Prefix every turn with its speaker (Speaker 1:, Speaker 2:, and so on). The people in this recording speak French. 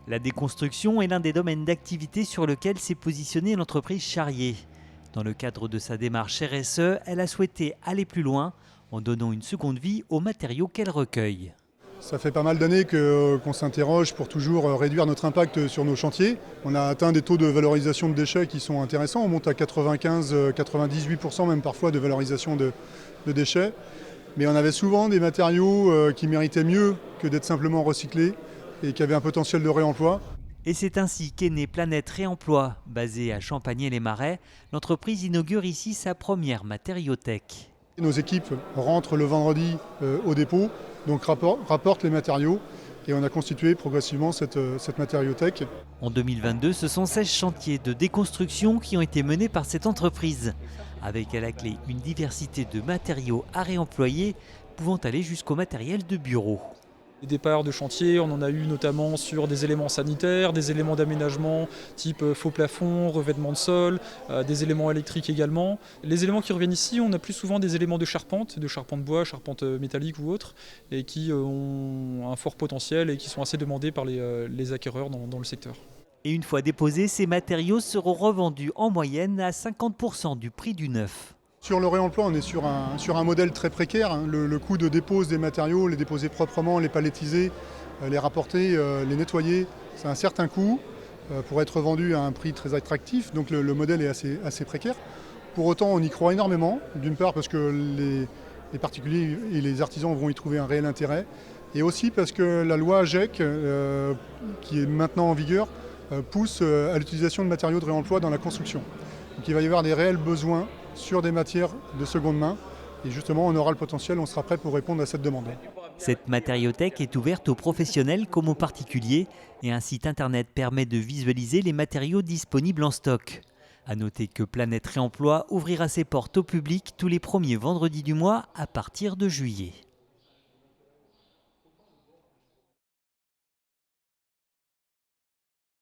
Speaker 1: La déconstruction est l'un des domaines d'activité sur lequel s'est positionnée l'entreprise Charrier. Dans le cadre de sa démarche RSE, elle a souhaité aller plus loin en donnant une seconde vie aux matériaux qu'elle recueille.
Speaker 2: Ça fait pas mal d'années qu'on s'interroge pour toujours réduire notre impact sur nos chantiers. On a atteint des taux de valorisation de déchets qui sont intéressants. On monte à 95-98% même parfois de valorisation de déchets. Mais on avait souvent des matériaux qui méritaient mieux que d'être simplement recyclés et qui avaient un potentiel de réemploi.
Speaker 1: Et c'est ainsi qu'est née Planète Réemploi. Basée à Champagné-les-Marais, l'entreprise inaugure ici sa première matériothèque.
Speaker 2: Nos équipes rentrent le vendredi au dépôt, donc rapportent les matériaux et on a constitué progressivement cette matériothèque.
Speaker 1: En 2022, ce sont 16 chantiers de déconstruction qui ont été menés par cette entreprise, avec à la clé une diversité de matériaux à réemployer, pouvant aller jusqu'au matériel de bureau.
Speaker 3: Les départs de chantier, on en a eu notamment sur des éléments sanitaires, des éléments d'aménagement type faux plafond, revêtement de sol, des éléments électriques également. Les éléments qui reviennent ici, on a plus souvent des éléments de charpente bois, charpente métallique ou autre, et qui ont un fort potentiel et qui sont assez demandés par les acquéreurs dans le secteur.
Speaker 1: Et une fois déposés, ces matériaux seront revendus en moyenne à 50% du prix du neuf.
Speaker 2: Sur le réemploi, on est sur un modèle très précaire. Le coût de dépose des matériaux, les déposer proprement, les palettiser, les rapporter, les nettoyer, c'est un certain coût pour être vendu à un prix très attractif. Donc le modèle est assez précaire. Pour autant, on y croit énormément. D'une part parce que les particuliers et les artisans vont y trouver un réel intérêt. Et aussi parce que la loi AGEC, qui est maintenant en vigueur, pousse à l'utilisation de matériaux de réemploi dans la construction. Donc il va y avoir des réels besoins sur des matières de seconde main. Et justement, on aura le potentiel, on sera prêt pour répondre à cette demande.
Speaker 1: Cette matériothèque est ouverte aux professionnels comme aux particuliers et un site internet permet de visualiser les matériaux disponibles en stock. A noter que Planète Réemploi ouvrira ses portes au public tous les premiers vendredis du mois à partir de juillet.